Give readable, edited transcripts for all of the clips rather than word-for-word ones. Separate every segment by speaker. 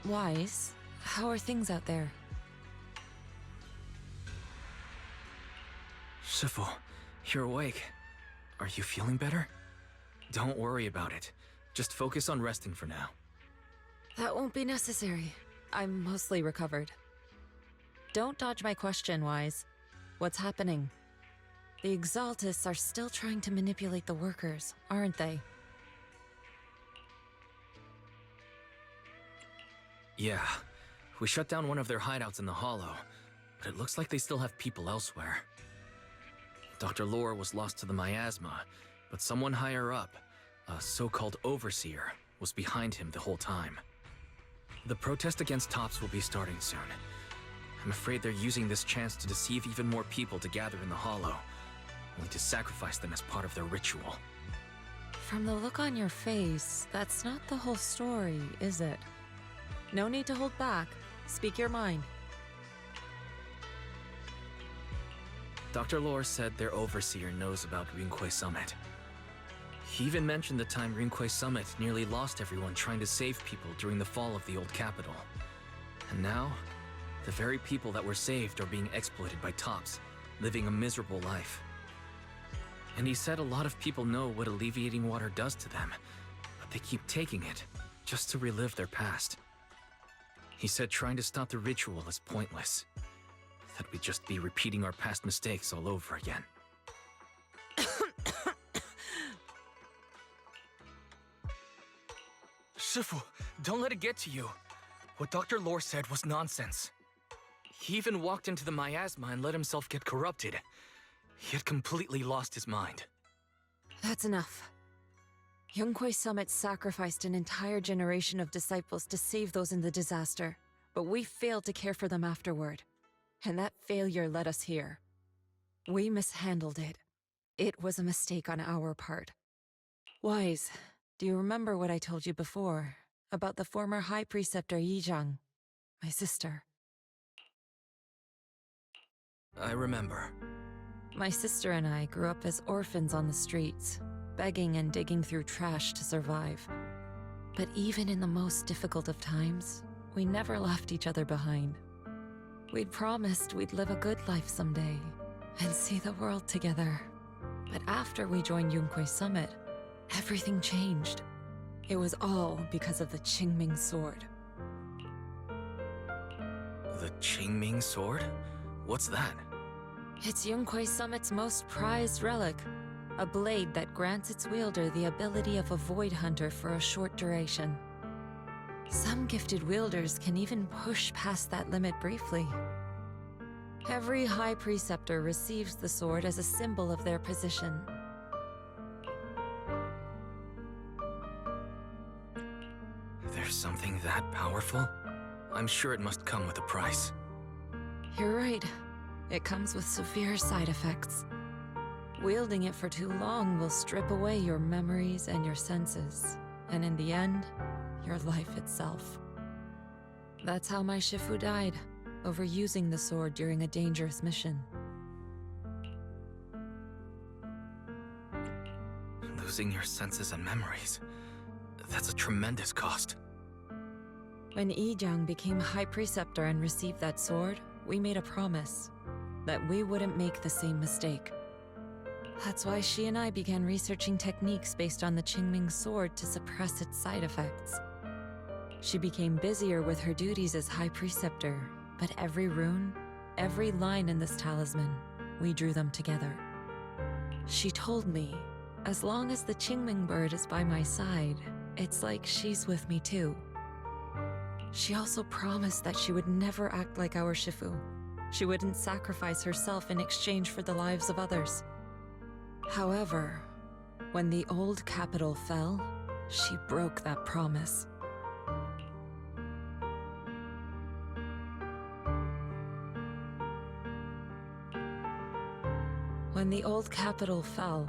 Speaker 1: Wise, how are things out there?
Speaker 2: Shifu, you're awake. Are you feeling better? Don't worry about it. Just focus on resting for now.
Speaker 1: That won't be necessary. I'm mostly recovered. Don't dodge my question, Wise. What's happening? The Exaltists are still trying to manipulate the workers, aren't they?
Speaker 2: Yeah. We shut down one of their hideouts in the Hollow, but it looks like they still have people elsewhere. Dr. Lore was lost to the miasma, but someone higher up, a so-called overseer, was behind him the whole time. The protest against Tops will be starting soon. I'm afraid they're using this chance to deceive even more people to gather in the Hollow, only to sacrifice them as part of their ritual.
Speaker 1: From the look on your face, that's not the whole story, is it? No need to hold back. Speak your mind.
Speaker 2: Dr. Lore said their overseer knows about Rinqué Summit. He even mentioned the time Rinqué Summit nearly lost everyone trying to save people during the fall of the old capital. And now, the very people that were saved are being exploited by Tops, living a miserable life. And he said a lot of people know what alleviating water does to them, but they keep taking it just to relive their past. He said trying to stop the ritual is pointless, that we'd just be repeating our past mistakes all over again. Shifu, don't let it get to you. What Dr. Lore said was nonsense. He even walked into the miasma and let himself get corrupted. He had completely lost his mind.
Speaker 1: That's enough. Rinqué Summit sacrificed an entire generation of disciples to save those in the disaster, but we failed to care for them afterward. And that failure led us here. We mishandled it. It was a mistake on our part. Wise, do you remember what I told you before about the former High Preceptor Yijiang, my sister?
Speaker 2: I remember.
Speaker 1: My sister and I grew up as orphans on the streets, begging and digging through trash to survive. But even in the most difficult of times, we never left each other behind. We'd promised we'd live a good life someday and see the world together. But after we joined Rinqué Summit, everything changed. It was all because of the Qingming sword.
Speaker 2: The Qingming sword? What's that?
Speaker 1: It's Rinqué Summit's most prized relic, a blade that grants its wielder the ability of a void hunter for a short duration. Some gifted wielders can even push past that limit briefly. Every High Preceptor receives the sword as a symbol of their position.
Speaker 2: There's something that powerful? I'm sure it must come with a price.
Speaker 1: You're right. It comes with severe side effects. Wielding it for too long will strip away your memories and your senses, and in the end, your life itself. That's how my Shifu died, overusing the sword during a dangerous mission.
Speaker 2: Losing your senses and memories. That's a tremendous cost.
Speaker 1: When Yijiang became High Preceptor and received that sword, we made a promise that we wouldn't make the same mistake. That's why she and I began researching techniques based on the Qingming sword to suppress its side effects. She became busier with her duties as High Preceptor, but every rune, every line in this talisman, we drew them together. She told me, as long as the Qingming bird is by my side, it's like she's with me too. She also promised that she would never act like our Shifu. She wouldn't sacrifice herself in exchange for the lives of others. However, when the old capital fell, she broke that promise. When the old capital fell,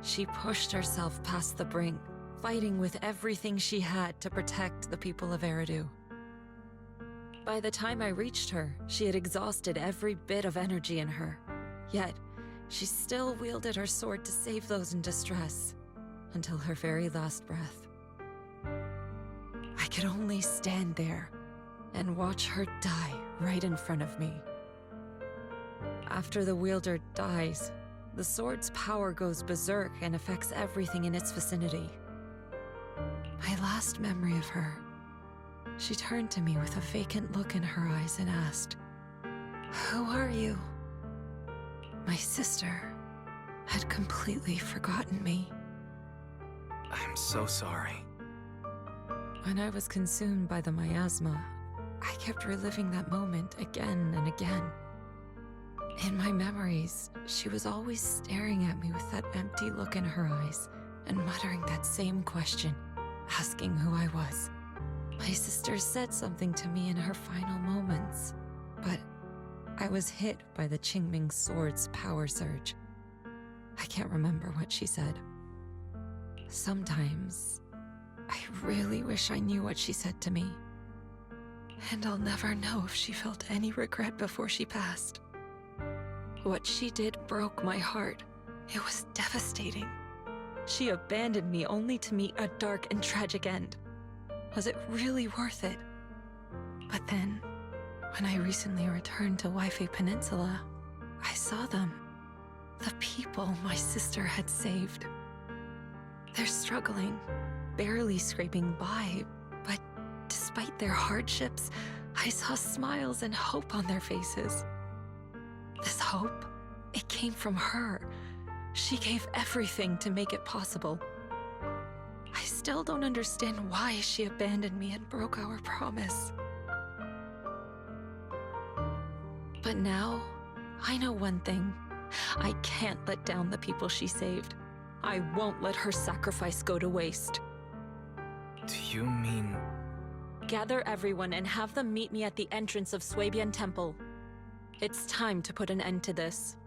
Speaker 1: she pushed herself past the brink, fighting with everything she had to protect the people of Eridu. By the time I reached her, she had exhausted every bit of energy in her. Yet, she still wielded her sword to save those in distress, until her very last breath. I could only stand there, and watch her die right in front of me. After the wielder dies, the sword's power goes berserk and affects everything in its vicinity. My last memory of her, she turned to me with a vacant look in her eyes and asked, "Who are you?" My sister had completely forgotten me.
Speaker 2: I'm so sorry.
Speaker 1: When I was consumed by the miasma, I kept reliving that moment again and again. In my memories, she was always staring at me with that empty look in her eyes and muttering that same question, asking who I was. My sister said something to me in her final moments, but I was hit by the Qingming sword's power surge. I can't remember what she said. Sometimes, I really wish I knew what she said to me. And I'll never know if she felt any regret before she passed. What she did broke my heart. It was devastating. She abandoned me only to meet a dark and tragic end. Was it really worth it? But then, when I recently returned to Waifei Peninsula, I saw them. The people my sister had saved. They're struggling, barely scraping by, but despite their hardships, I saw smiles and hope on their faces. This hope, it came from her. She gave everything to make it possible. I still don't understand why she abandoned me and broke our promise. But now, I know one thing. I can't let down the people she saved. I won't let her sacrifice go to waste.
Speaker 2: Do you mean...
Speaker 1: Gather everyone and have them meet me at the entrance of Swabian Temple. It's time to put an end to this.